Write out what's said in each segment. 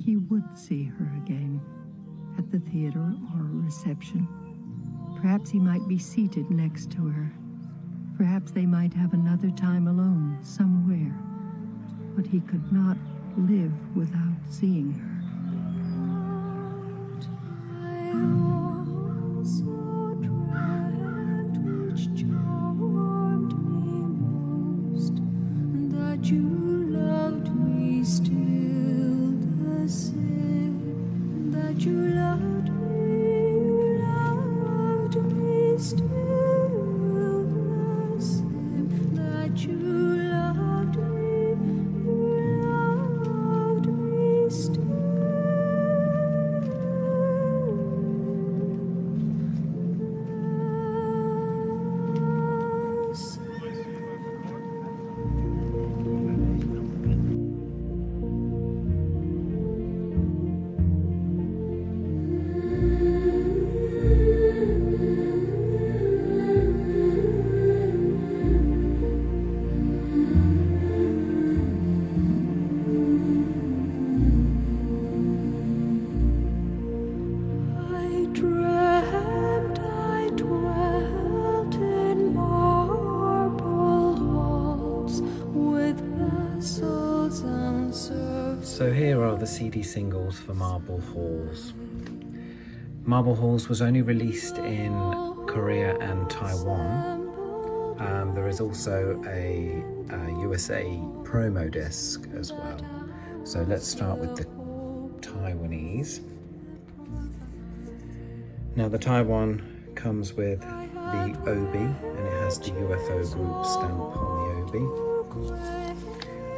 he would see her again at the theater or a reception. Perhaps he might be seated next to her. Perhaps they might have another time alone somewhere. But he could not live without seeing her. So here are the CD singles for Marble Halls. Marble Halls was only released in Korea and Taiwan. There is also a USA promo disc as well. So let's start with the Taiwanese. Now the Taiwan comes with the OB, and it has the UFO group stamp on the OB.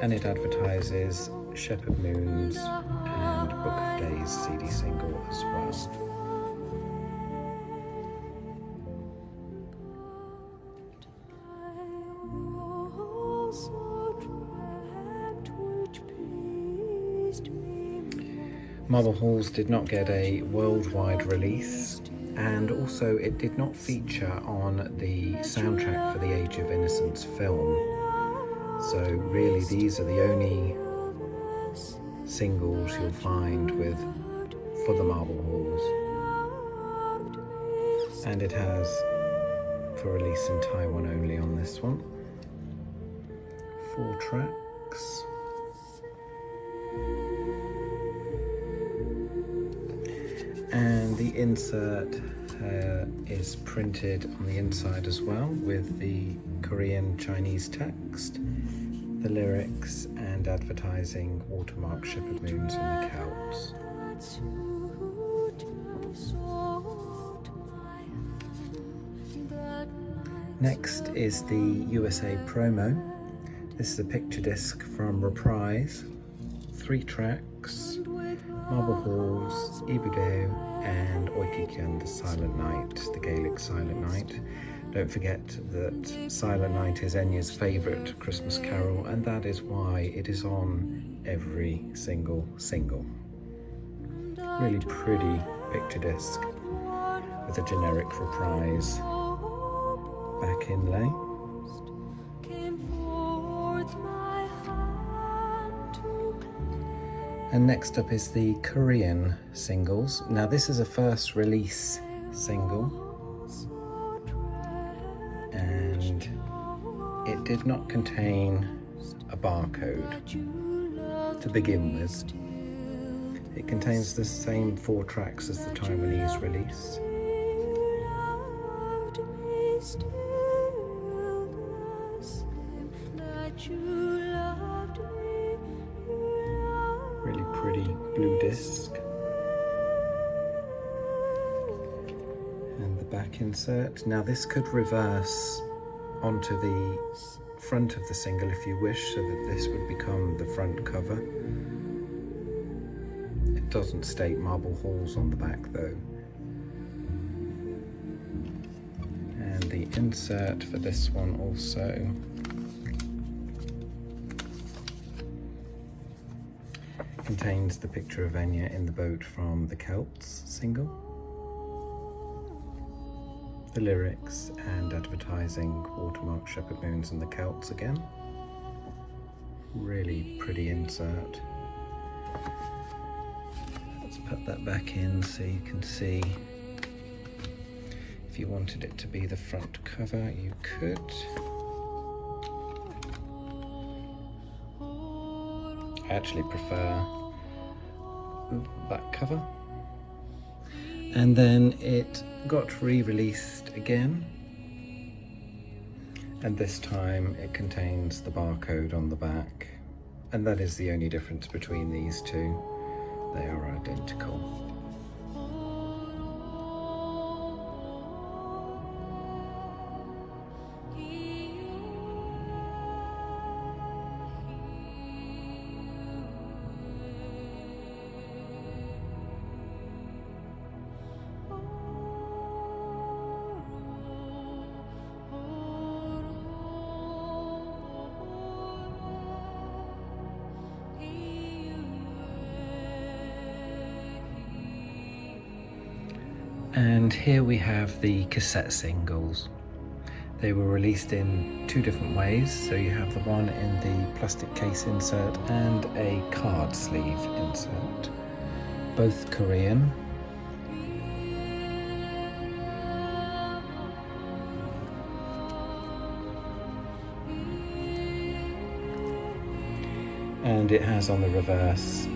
And it advertises Shepherd Moons and Book of Days CD single as well. Marble Halls did not get a worldwide release, and also it did not feature on the soundtrack for the Age of Innocence film. So really these are the only singles you'll find for the Marble Halls. And it has for release in Taiwan only on this one. 4 tracks. And the insert is printed on the inside as well with the Korean Chinese text, the lyrics, and advertising watermark Shepherd Moons and the Celts. Next is the USA promo. This is a picture disc from Reprise, 3 tracks, Marble Halls, Ibudeo, and Oikikyan, the Silent Night, the Gaelic Silent Night. Don't forget that Silent Night is Enya's favourite Christmas carol, and that is why it is on every single single. Really pretty picture disc with a generic Reprise back inlay. And next up is the Korean singles. Now this is a first release single, and it did not contain a barcode to begin with. It contains the same 4 tracks as the Taiwanese release. Really pretty blue disc. And the back insert. Now this could reverse onto the front of the single if you wish, so that this would become the front cover. It doesn't state Marble Halls on the back though. And the insert for this one also contains the picture of Enya in the boat from the Celts single, the lyrics, and advertising watermark Shepherd Moons and the Celts again. Really pretty insert. put that back in so you can see. If you wanted it to be the front cover, you could. I actually prefer that cover. And then it got re-released again, and this time it contains the barcode on the back, and that is the only difference between these two. They are identical. And here we have the cassette singles. They were released in two different ways. So you have the one in the plastic case insert and a card sleeve insert, both Korean. And it has on the reverse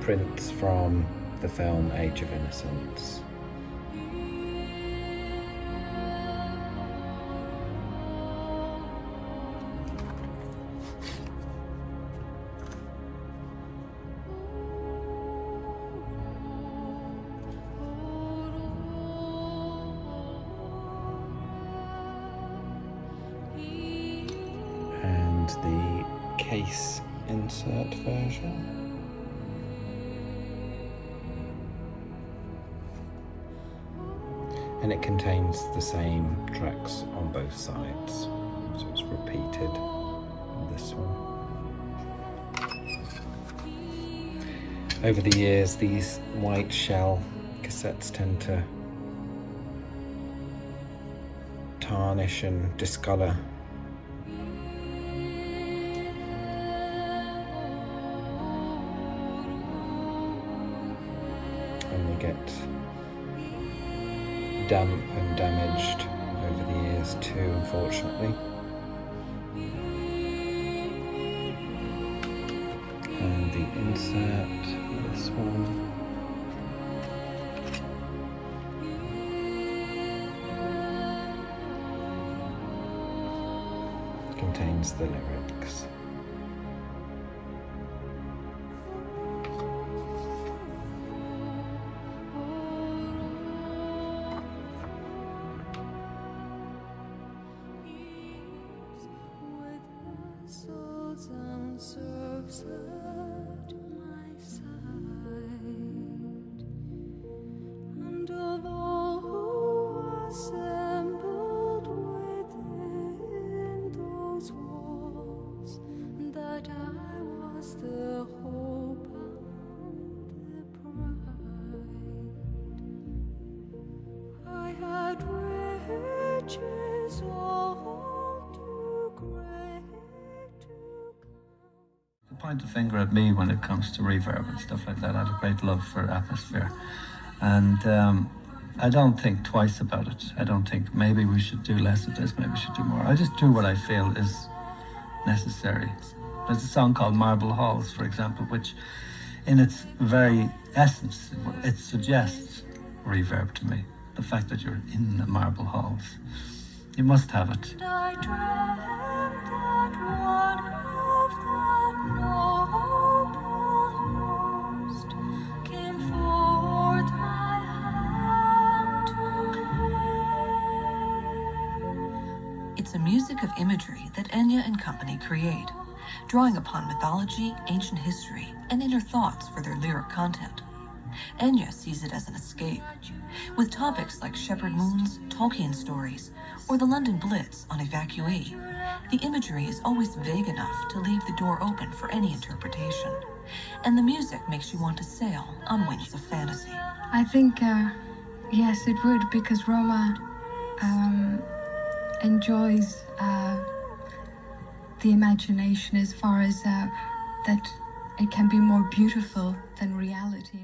prints from the film Age of Innocence. And the case insert version. And it contains the same tracks on both sides, so it's repeated on this one. Over the years, these white shell cassettes tend to tarnish and discolour. And they get damp and damaged over the years too, unfortunately. And the insert, this one. Contains the lyrics. Serves at my side, and of all who assembled within those walls, that I was the hope and the pride. I had riches all too great to point the finger at me when it comes to reverb and stuff like that. I have a great love for atmosphere, and I don't think twice about it. I don't think maybe we should do less of this, maybe we should do more. I just do what I feel is necessary. There's a song called Marble Halls, for example, which in its very essence, it suggests reverb to me. The fact that you're in the marble halls. You must have it. I dreamt that one of the noble host came forth my hand to claim. It's a music of imagery that Enya and company create, drawing upon mythology, ancient history, and inner thoughts for their lyric content. Enya sees it as an escape, with topics like shepherd moons, Tolkien stories, or the London Blitz on evacuee. The imagery is always vague enough to leave the door open for any interpretation, and the music makes you want to sail on wings of fantasy. I think, yes, it would, because Roma enjoys the imagination as far as that it can be more beautiful than reality.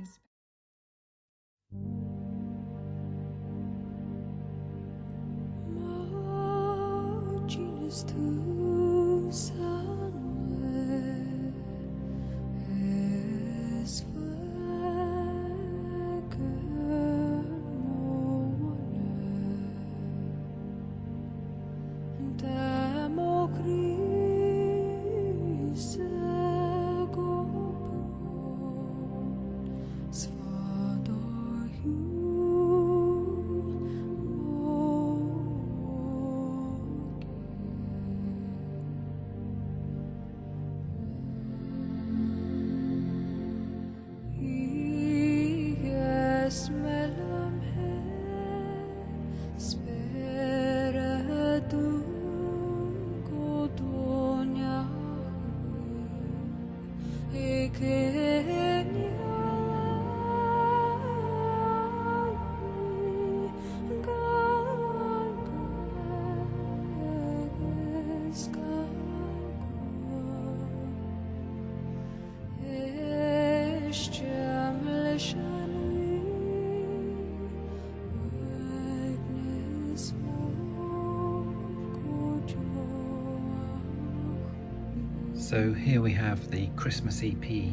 So here we have the Christmas EP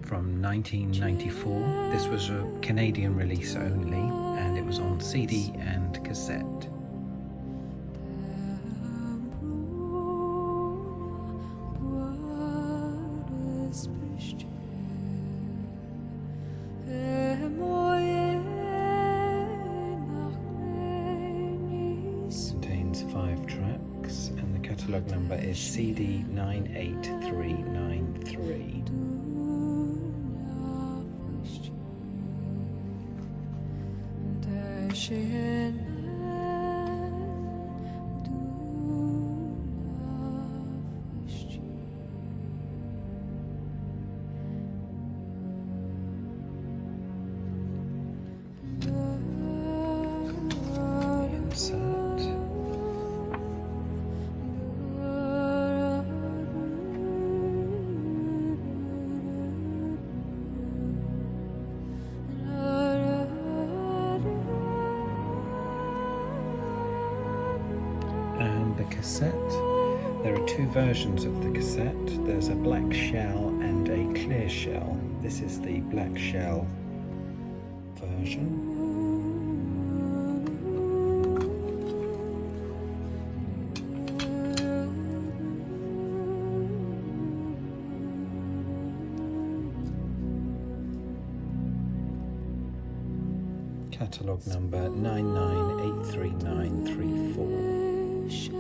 from 1994. This was a Canadian release only, and it was on CD and cassette. Contains 5 tracks, and the catalogue number is CD 98393. Insert. And the cassette. There are 2 versions of the cassette. There's a black shell and a clear shell. This is the black shell version. Catalogue number 9983934.